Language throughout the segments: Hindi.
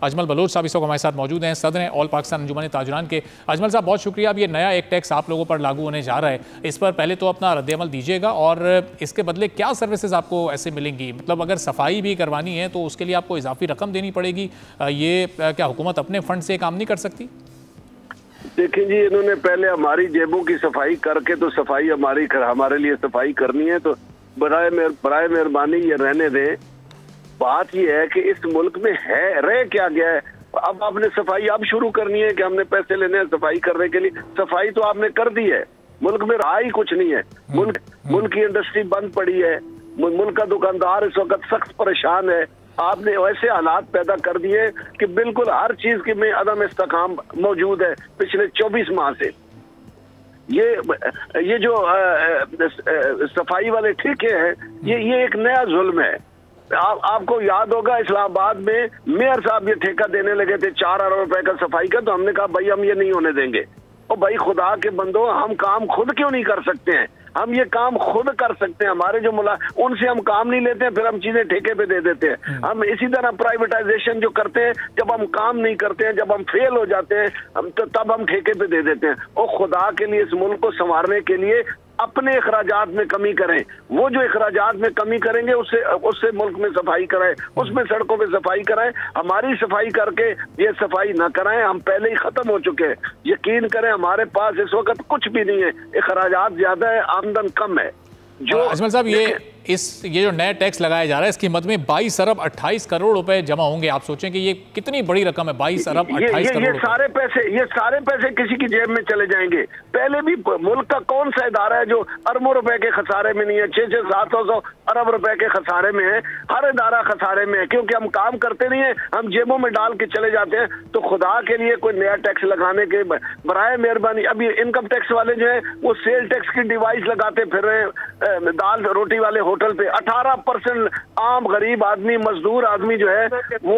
अजमल बलोच साहब इस वक्त हमारे साथ मौजूद हैं, सदर हैं ऑल पाकिस्तान अंजुमन ताजुरान के। अजमल साहब बहुत शुक्रिया। अब ये नया एक टैक्स आप लोगों पर लागू होने जा रहा है, इस पर पहले तो अपना रद्द-ए-अमल दीजिएगा और इसके बदले क्या सर्विसेज आपको ऐसे मिलेंगी? मतलब अगर सफाई भी करवानी है तो उसके लिए आपको इजाफी रकम देनी पड़ेगी, ये क्या हुकूमत अपने फंड से काम नहीं कर सकती? देखिए जी, इन्होंने पहले हमारी जेबों की सफाई करके तो सफाई हमारे लिए सफाई करनी है, तो बराए मेहरबानी ये रहने दें। बात ये है कि इस मुल्क में रह क्या गया है। अब आपने सफाई अब शुरू करनी है कि हमने पैसे लेने हैं सफाई करने के लिए। सफाई तो आपने कर दी है, मुल्क में रहा ही कुछ नहीं है। मुल्क की इंडस्ट्री बंद पड़ी है, मुल्क का दुकानदार इस वक्त सख्त परेशान है। आपने वैसे हालात पैदा कर दिए कि बिल्कुल हर चीज की में अदम इस्तेकाम मौजूद है पिछले 24 माह से। ये जो सफाई वाले ठेके हैं, ये एक नया जुल्म है। आपको याद होगा इस्लामाबाद में मेयर साहब ये ठेका देने लगे थे 4 अरब रुपए का सफाई का, तो हमने कहा भाई हम ये नहीं होने देंगे। और भाई खुदा के बंदो, हम काम खुद क्यों नहीं कर सकते हैं? हम ये काम खुद कर सकते हैं। हमारे जो उनसे हम काम नहीं लेते हैं, फिर हम चीजें ठेके पे दे देते हैं। हम इसी तरह प्राइवेटाइजेशन जो करते हैं, जब हम काम नहीं करते हैं, जब हम फेल हो जाते हैं, तब हम ठेके पे दे देते हैं। और खुदा के लिए इस मुल्क को संवारने के लिए अपने अखराजात में कमी करें। वो जो अखराजात में कमी करेंगे उससे मुल्क में सफाई कराएं, उसमें सड़कों पे सफाई कराएं। हमारी सफाई करके ये सफाई ना कराएं, हम पहले ही खत्म हो चुके हैं। यकीन करें हमारे पास इस वक्त कुछ भी नहीं है, अखराजात ज्यादा है, आमदन कम है। जो अजमल साहब ये जो नया टैक्स लगाया जा रहा है, इसकी मद में 22 अरब 28 करोड़ रुपए जमा होंगे। आप सोचें कि ये कितनी बड़ी रकम है, 22 अरब 28 करोड़। ये सारे पैसे किसी की जेब में चले जाएंगे। पहले भी मुल्क का कौन सा इदारा है जो अरबों रुपए के खसारे में नहीं है? 600-700 अरब रुपए के खसारे में है। हर इदारा खसारे में है, क्योंकि हम काम करते नहीं है, हम जेबों में डाल के चले जाते हैं। तो खुदा के लिए कोई नया टैक्स लगाने के बराए मेहरबानी। अभी इनकम टैक्स वाले जो है वो सेल टैक्स की डिवाइस लगाते फिर रहे हैं दाल रोटी वाले होटल पे। 18% आम गरीब आदमी, मजदूर आदमी जो है वो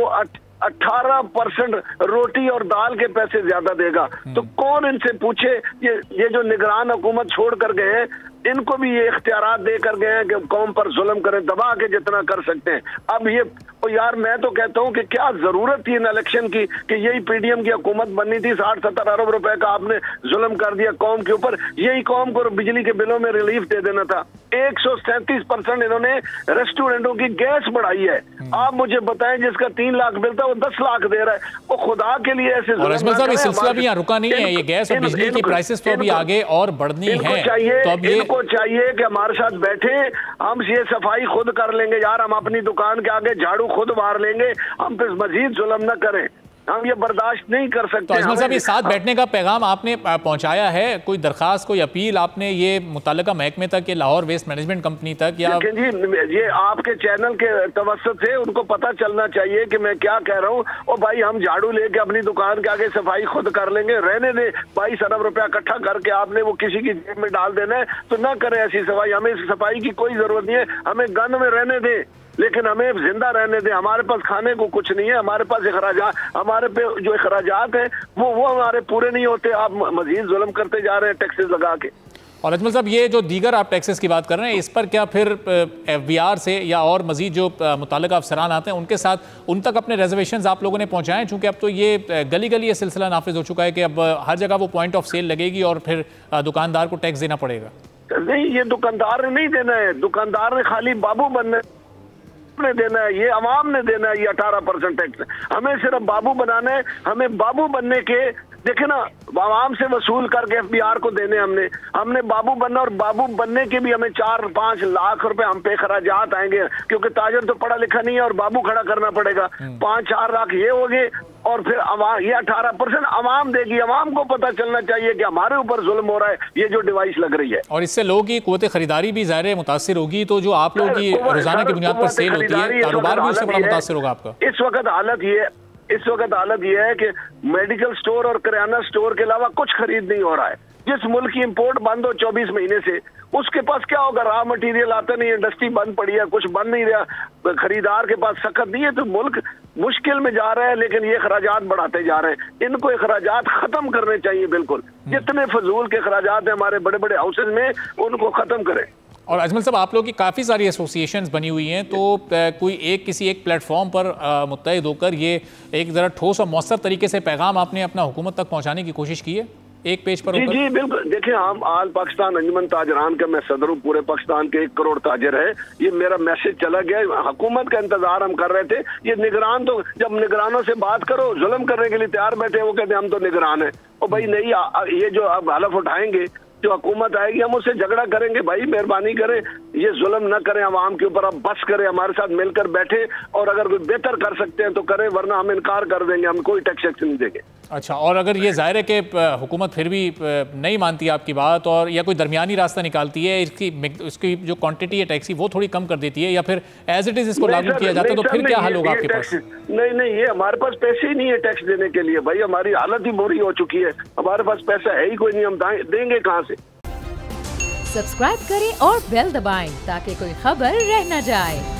18% रोटी और दाल के पैसे ज्यादा देगा। तो कौन इनसे पूछे? ये जो निगरान हुकूमत छोड़ कर गए हैं, इनको भी ये इख्तियारात दे कर गए हैं कि कौम पर जुल्म करें, दबा के जितना कर सकते हैं। अब ये यार मैं तो कहता हूं कि क्या जरूरत थी इन इलेक्शन की कि यही पीडीएम की हुकूमत बननी थी। 60-70 अरब रुपए का आपने जुल्म कर दिया कौम के ऊपर। यही कौम को बिजली के बिलों में रिलीफ दे देना था। 137% इन्होंने रेस्टोरेंटों की गैस बढ़ाई है। आप मुझे बताएं, जिसका 3 लाख बिल था वो 10 लाख दे रहा है। वो खुदा के लिए ऐसे सिलसिला भी यहाँ रुका नहीं है। ये गैस और बिजली की प्राइसेस तो अभी आगे और बढ़नी है। तो अब इनको चाहिए कि हमारे साथ बैठे, हम ये सफाई खुद कर लेंगे यार, हम अपनी दुकान के आगे झाड़ू खुद मार लेंगे, हम पे मजीद जुल्म न करें। हम ये बर्दाश्त नहीं कर सकते। तो अजमल साहब, ये साथ बैठने का पैगाम आपने पहुंचाया है? कोई दरखास्त, कोई अपील आपने ये मुताल्लिका महकमे तक, या लाहौर वेस्ट मैनेजमेंट कंपनी तक? या जी, ये आपके चैनल के तवस्सुत से उनको पता चलना चाहिए कि मैं क्या कह रहा हूँ। और भाई हम झाड़ू लेके अपनी दुकान के आगे सफाई खुद कर लेंगे, रहने दे। 22 अरब रुपया इकट्ठा करके आपने वो किसी की जेब में डाल देना है तो ना करें ऐसी सफाई। हमें इस सफाई की कोई जरूरत नहीं है, हमें गंद में रहने दे, लेकिन हमें जिंदा रहने दें। हमारे पास खाने को कुछ नहीं है, हमारे पास अखराजात, हमारे पे जो अखराजात हैं वो हमारे पूरे नहीं होते। आप मजीद जुल्म करते जा रहे हैं टैक्सेस लगा के। और अजमल साहब, ये जो दीगर आप टैक्सेस की बात कर रहे हैं, इस पर क्या फिर FBR से या और मजीद जो मुताल्लिका अफसरान आते हैं उनके साथ उन तक अपने रिजर्वेशंस आप लोगों ने पहुंचाएं? चूंकि अब तो ये गली गली ये सिलसिला नाफिज हो चुका है कि अब हर जगह वो पॉइंट ऑफ सेल लगेगी और फिर दुकानदार को टैक्स देना पड़ेगा। नहीं, ये दुकानदार ने नहीं देना है। दुकानदार ने खाली बाबू बनना ने देना है, ये अवाम ने देना है। ये 18% टैक्स हमें सिर्फ बाबू बनाना है। हमें बाबू बनने के देखे ना, आवाम से वसूल करके FBR को देने हमने बाबू बनना, और बाबू बनने के भी हमें 4-5 लाख रुपए हम पे खराजात आएंगे, क्योंकि ताजर तो पढ़ा लिखा नहीं है और बाबू खड़ा करना पड़ेगा। 5-4 लाख ये हो गए, और फिर ये 18% अवाम देगी। अवाम को पता चलना चाहिए कि हमारे ऊपर जुल्म हो रहा है, ये जो डिवाइस लग रही है। और इससे लोगों की कुव्वत खरीदारी भी ज़ाहिर मुतासिर होगी। तो जो आप लोगों की रोजाना की बुनियाद पर सेल होती है, कारोबार भी उससे बड़ा मुतासिर होगा आपका। इस वक्त हालत ये है कि मेडिकल स्टोर और किराना स्टोर के अलावा कुछ खरीद नहीं हो रहा है। जिस मुल्क की इंपोर्ट बंद हो 24 महीने से, उसके पास क्या होगा? रॉ मटेरियल आता नहीं, इंडस्ट्री बंद पड़ी है, कुछ बन नहीं रहा, खरीदार के पास सख्त नहीं है, तो मुल्क मुश्किल में जा रहा है। लेकिन ये अखराजात बढ़ाते जा रहे हैं। इनको अखराजात खत्म करने चाहिए बिल्कुल। जितने फजूल के अखराजात हैं हमारे बड़े बड़े हाउसेज में, उनको खत्म करें। और अजमल साहब, आप लोगों की काफ़ी सारी एसोसिएशंस बनी हुई हैं, तो कोई किसी एक प्लेटफॉर्म पर मुत्तहिद होकर ये एक ज़रा ठोस और मौसर तरीके से पैगाम आपने अपना हुकूमत तक पहुंचाने की कोशिश की है एक पेज पर? जी जी बिल्कुल। देखिए, हम आल पाकिस्तान अंजुमन ताजरान का मैं सदर हूँ, पूरे पाकिस्तान के 1 करोड़ ताजर है। ये मेरा मैसेज चला गया, हुकूमत का इंतजार हम कर रहे थे। ये निगरान तो जब निगरानों से बात करो जुल्म करने के लिए तैयार बैठे, वो कहते हैं हम तो निगरान है। और भाई नहीं, ये जो अब हलफ उठाएंगे, जो हुकूमत आएगी हम उससे झगड़ा करेंगे। भाई मेहरबानी करें, ये जुल्म न करें आवाम के ऊपर, अब बस करें, हमारे साथ मिलकर बैठे और अगर कोई बेहतर कर सकते हैं तो करें, वरना हम इनकार कर देंगे, हम कोई टैक्स एक्शन नहीं देंगे। अच्छा, और अगर ये जाहिर है कि हुकूमत फिर भी नहीं मानती आपकी बात और या कोई दरमियानी रास्ता निकालती है, इसकी जो क्वांटिटी है टैक्सी वो थोड़ी कम कर देती है, या फिर एज इट इज इसको लागू किया जाता है, तो फिर क्या हल होगा आपके पास? नहीं, ये हमारे पास पैसे ही नहीं है टैक्स देने के लिए। भाई हमारी हालत ही बुरी हो चुकी है, हमारे पास पैसा है ही कोई नहीं, हम देंगे कहाँ से? सब्सक्राइब करें और बेल दबाएं ताकि कोई खबर रह न जाए।